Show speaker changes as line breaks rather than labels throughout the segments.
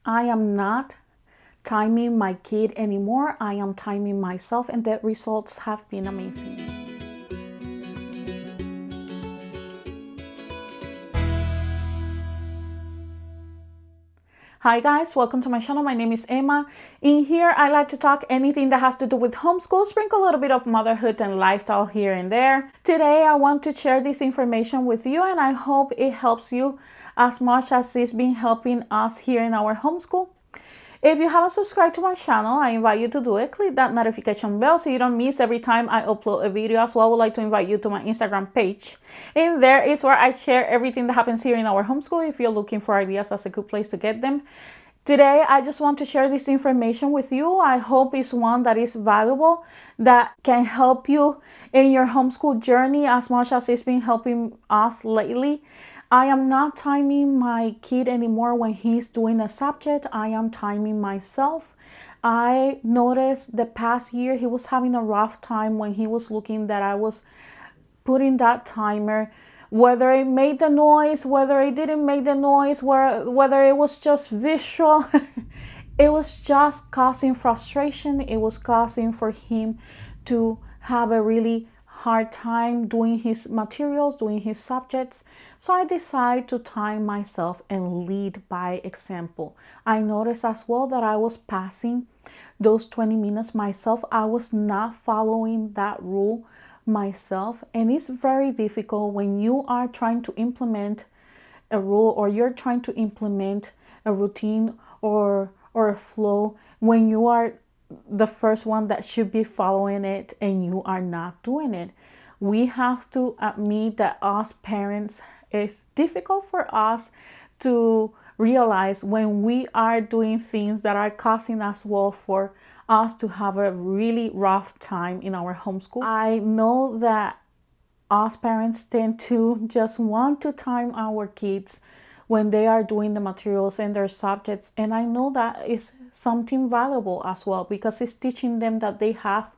I am not timing my kid anymore. I am timing myself, and the results have been amazing. Hi guys, welcome to my channel. My name is Emma. In here, I like to talk anything that has to do with homeschool, sprinkle a little bit of motherhood and lifestyle here and there. Today, I want to share this information with you, and I hope it helps you as much as it's been helping us here in our homeschool. If you haven't subscribed to my channel, I invite you to do it. Click that notification bell so you don't miss every time I upload a video. As well, I would like to invite you to my Instagram page. And there is where I share everything that happens here in our homeschool. If you're looking for ideas, that's a good place to get them. Today, I just want to share this information with you. I hope it's one that is valuable, that can help you in your homeschool journey as much as it's been helping us lately. I am not timing my kid anymore when he's doing a subject. I am timing myself. I noticed the past year he was having a rough time when he was looking that I was putting that timer, whether it made the noise, whether it didn't make the noise, whether it was just visual. It was just causing frustration. It was causing for him to have a really hard time doing his materials, doing his subjects. So I decided to time myself and lead by example. I noticed as well that I was passing those 20 minutes myself. I was not following that rule myself, and it's very difficult when you are trying to implement a rule, or you're trying to implement a routine or a flow, when you are the first one that should be following it and you are not doing it. We have to admit that us parents, it's difficult for us to realize when we are doing things that are causing us well for us to have a really rough time in our homeschool. I know that us parents tend to just want to time our kids when they are doing the materials and their subjects, and I know that is something valuable as well, because it's teaching them that they have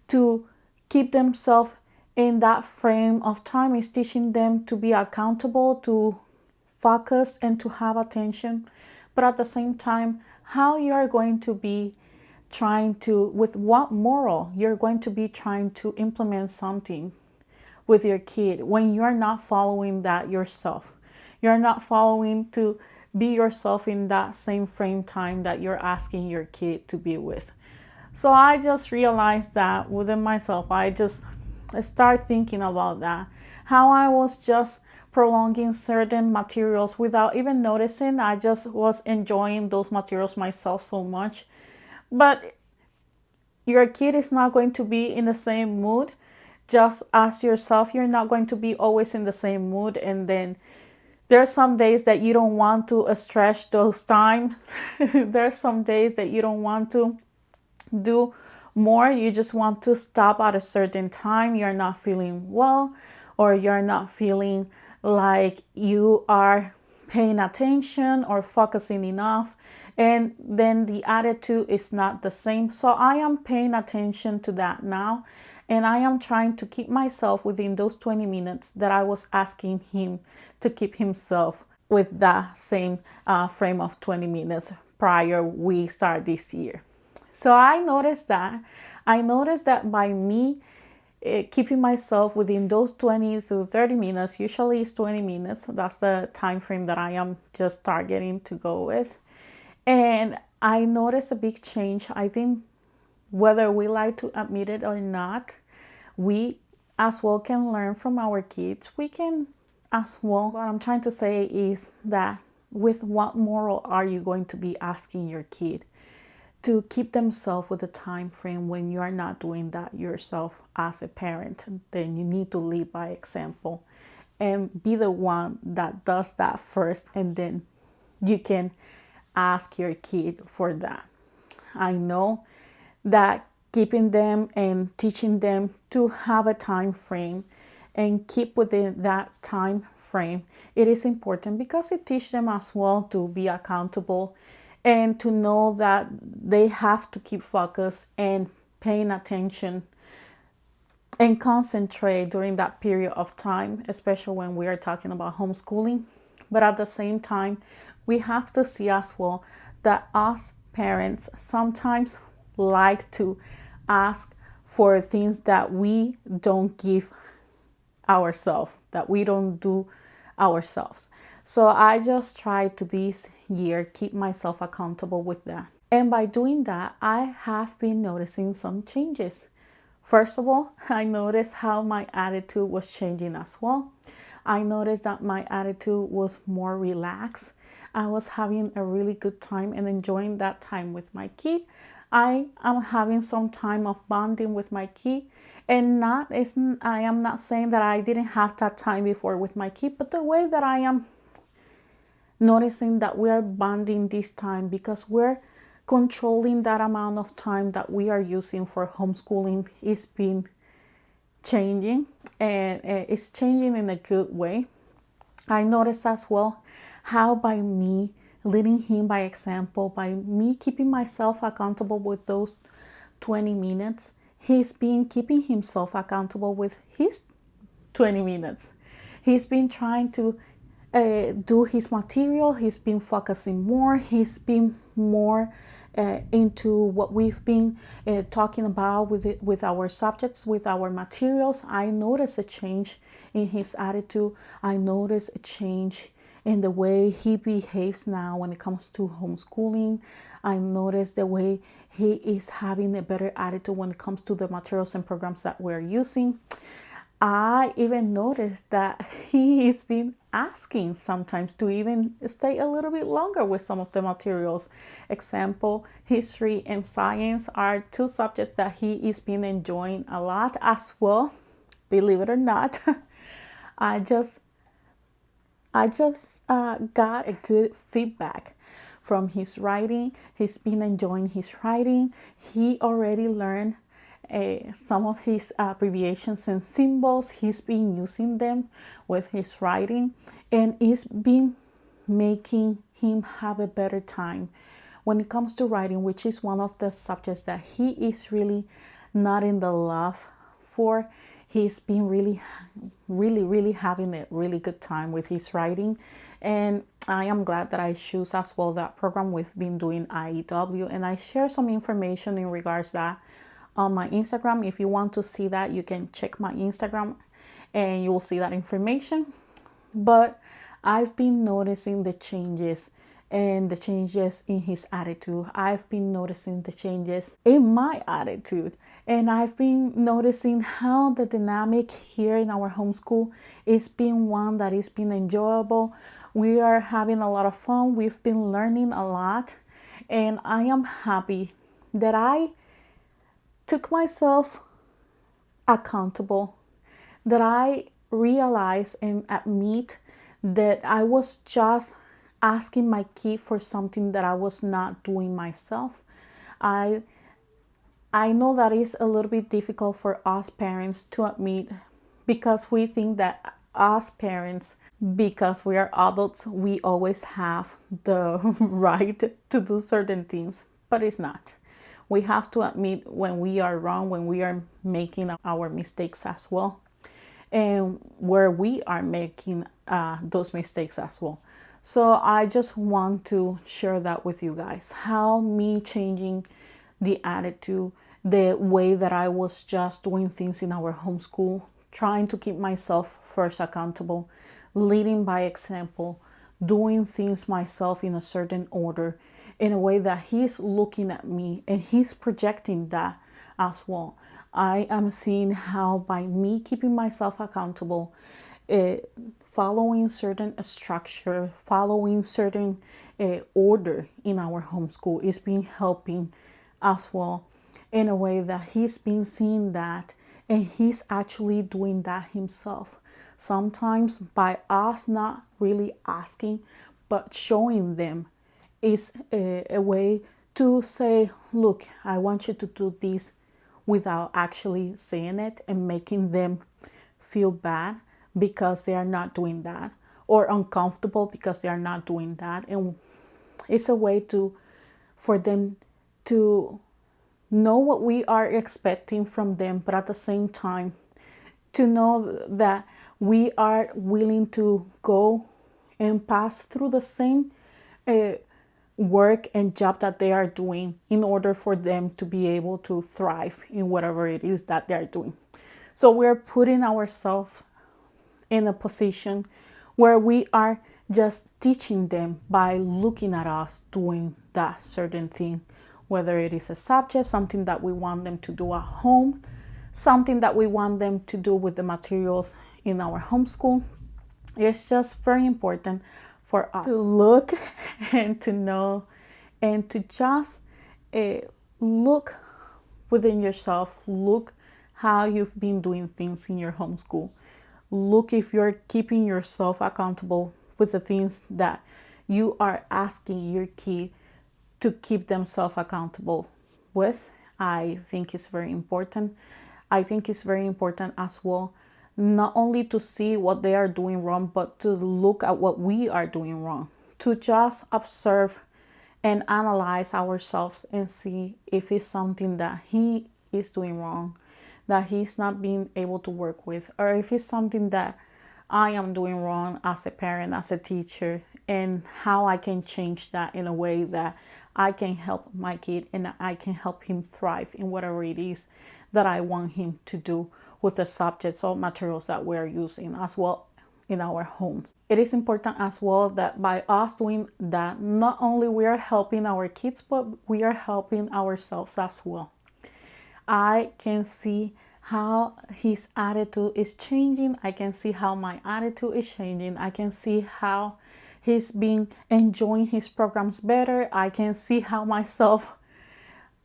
to keep themselves in that frame of time. It's teaching them to be accountable, to focus, and to have attention. But at the same time, how you are going to be trying to, with what moral you're going to be trying to implement something with your kid when you're not following that yourself. You're not following to be yourself in that same frame time that you're asking your kid to be with. So I just realized that within myself. I start thinking about that, how I was just prolonging certain materials without even noticing. I just was enjoying those materials myself so much. But your kid is not going to be in the same mood just as yourself. You're not going to be always in the same mood, and then there are some days that you don't want to stretch those times. There are some days that you don't want to do more. You just want to stop at a certain time. You're not feeling well, or you're not feeling like you are paying attention or focusing enough, and then the attitude is not the same. So I am paying attention to that now, and I am trying to keep myself within those 20 minutes that I was asking him to keep himself with that same frame of 20 minutes prior we start this year. So I noticed that by me keeping myself within those 20 to 30 minutes, usually it's 20 minutes. That's the time frame that I am just targeting to go with. And I noticed a big change. I think whether we like to admit it or not, we as well can learn from our kids. We can as well. What I'm trying to say is that with what moral are you going to be asking your kid to keep themselves with a time frame when you are not doing that yourself as a parent? Then you need to lead by example and be the one that does that first, and then you can ask your kid for that. I know that keeping them and teaching them to have a time frame and keep within that time frame, it is important because it teaches them as well to be accountable and to know that they have to keep focused and paying attention and concentrate during that period of time, especially when we are talking about homeschooling. But at the same time, we have to see as well that us parents sometimes like to ask for things that we don't give ourselves, that we don't do ourselves. So I just try to this year keep myself accountable with that. And by doing that, I have been noticing some changes. First of all, I noticed how my attitude was changing as well. I noticed that my attitude was more relaxed. I was having a really good time and enjoying that time with my kid. I am having some time of bonding with my kid. And I am not saying that I didn't have that time before with my kid, but the way that I am noticing that we are bonding this time because we're controlling that amount of time that we are using for homeschooling is been changing, and it's changing in a good way. I noticed as well how by me leading him by example, by me keeping myself accountable with those 20 minutes, he's been keeping himself accountable with his 20 minutes. He's been trying to do his material. He's been focusing more. He's been more into what we've been talking about with our subjects, with our materials. I notice a change in his attitude. I notice a change in the way he behaves now when it comes to homeschooling. I notice the way he is having a better attitude when it comes to the materials and programs that we're using. I even noticed that he has been asking sometimes to even stay a little bit longer with some of the materials. Example, history and science are two subjects that he has been enjoying a lot as well. Believe it or not, I just got a good feedback from his writing. He's been enjoying his writing. He already learned some of his abbreviations and symbols. He's been using them with his writing, and it's been making him have a better time when it comes to writing, which is one of the subjects that he is really not in the love for. He's been really having a really good time with his writing, and I am glad that I choose as well that program. We've been doing IEW, and I share some information in regards to that on my Instagram. If you want to see that, you can check my Instagram and you will see that information. But I've been noticing the changes and the changes in his attitude. I've been noticing the changes in my attitude, and I've been noticing how the dynamic here in our homeschool is being one that is being enjoyable. We are having a lot of fun. We've been learning a lot, and I am happy that I took myself accountable, that I realized and admit that I was just asking my kid for something that I was not doing myself. I know that is a little bit difficult for us parents to admit, because we think that us parents, because we are adults, we always have the right to do certain things, but it's not. We have to admit when we are wrong, when we are making our mistakes as well, and where we are making those mistakes as well. So I just want to share that with you guys, how me changing the attitude, the way that I was just doing things in our homeschool, trying to keep myself first accountable, leading by example, doing things myself in a certain order, in a way that he's looking at me and he's projecting that as well. I am seeing how by me keeping myself accountable, following certain structure, following certain order in our homeschool is been helping as well, in a way that he's been seeing that and he's actually doing that himself. Sometimes by us not really asking, but showing them is a way to say, look, I want you to do this, without actually saying it and making them feel bad because they are not doing that, or uncomfortable because they are not doing that. And it's a way for them to know what we are expecting from them, but at the same time to know that we are willing to go and pass through the same work and job that they are doing in order for them to be able to thrive in whatever it is that they're doing. So we're putting ourselves in a position where we are just teaching them by looking at us doing that certain thing, whether it is a subject, something that we want them to do at home, something that we want them to do with the materials in our homeschool. It's just very important for us to look and to know and to just look within yourself, look how you've been doing things in your homeschool. Look if you're keeping yourself accountable with the things that you are asking your kid to keep themselves accountable with. I think it's very important. I think it's very important as well, not only to see what they are doing wrong, but to look at what we are doing wrong, to just observe and analyze ourselves and see if it's something that he is doing wrong, that he's not being able to work with, or if it's something that I am doing wrong as a parent, as a teacher, and how I can change that in a way that I can help my kid and I can help him thrive in whatever it is that I want him to do with the subjects or materials that we're using as well in our home. It is important as well that by us doing that, not only we are helping our kids, but we are helping ourselves as well. I can see how his attitude is changing. I can see how my attitude is changing. I can see how he's been enjoying his programs better. I can see how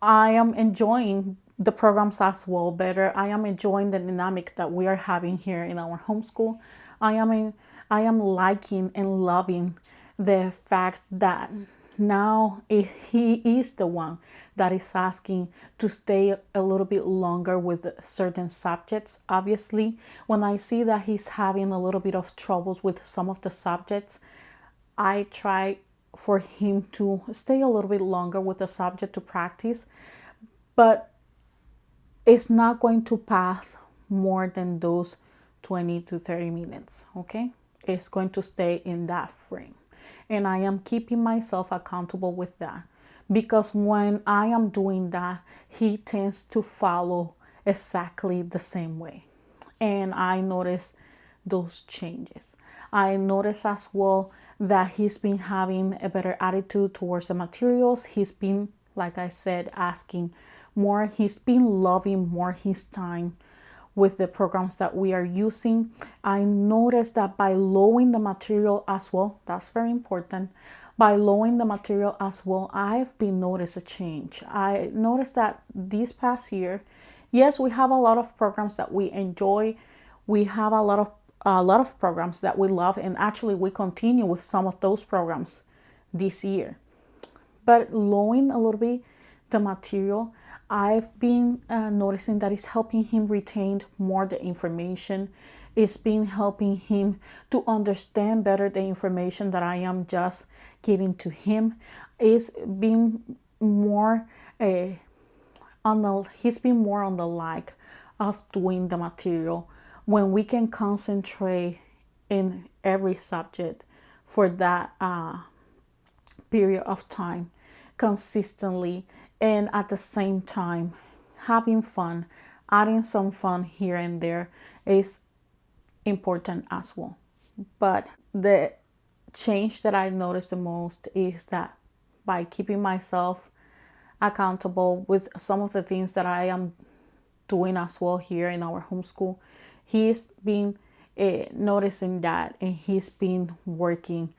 I am enjoying the programs as well better. I am enjoying the dynamic that we are having here in our homeschool. I am liking and loving the fact that now he is the one that is asking to stay a little bit longer with certain subjects. Obviously, when I see that he's having a little bit of troubles with some of the subjects, I try for him to stay a little bit longer with the subject to practice, but it's not going to pass more than those 20 to 30 minutes, okay? It's going to stay in that frame. And I am keeping myself accountable with that, because when I am doing that, he tends to follow exactly the same way. And I notice those changes. I notice as well that he's been having a better attitude towards the materials. He's been, like I said, asking more. He's been loving more his time with the programs that we are using. I noticed that by lowering the material as well, that's very important. By lowering the material as well, I've been noticed a change. I noticed that this past year, yes, we have a lot of programs that we enjoy. We have a lot of programs that we love, and actually we continue with some of those programs this year. But lowering a little bit the material, I've been noticing that it's helping him retain more the information. It's been helping him to understand better the information that I am just giving to him. It's been more he's been more on the like of doing the material when we can concentrate in every subject for that period of time consistently, and at the same time having fun. Adding some fun here and there is important as well. But the change that I noticed the most is that by keeping myself accountable with some of the things that I am doing as well here in our homeschool, he's been noticing that, and he's been working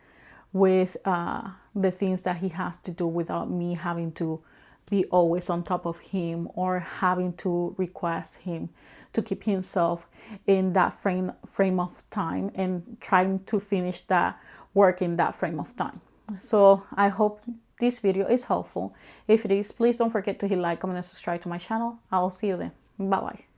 with the things that he has to do without me having to be always on top of him or having to request him to keep himself in that frame of time and trying to finish that work in that frame of time. So I hope this video is helpful. If it is, please don't forget to hit like, comment, and subscribe to my channel. I'll see you then. Bye bye.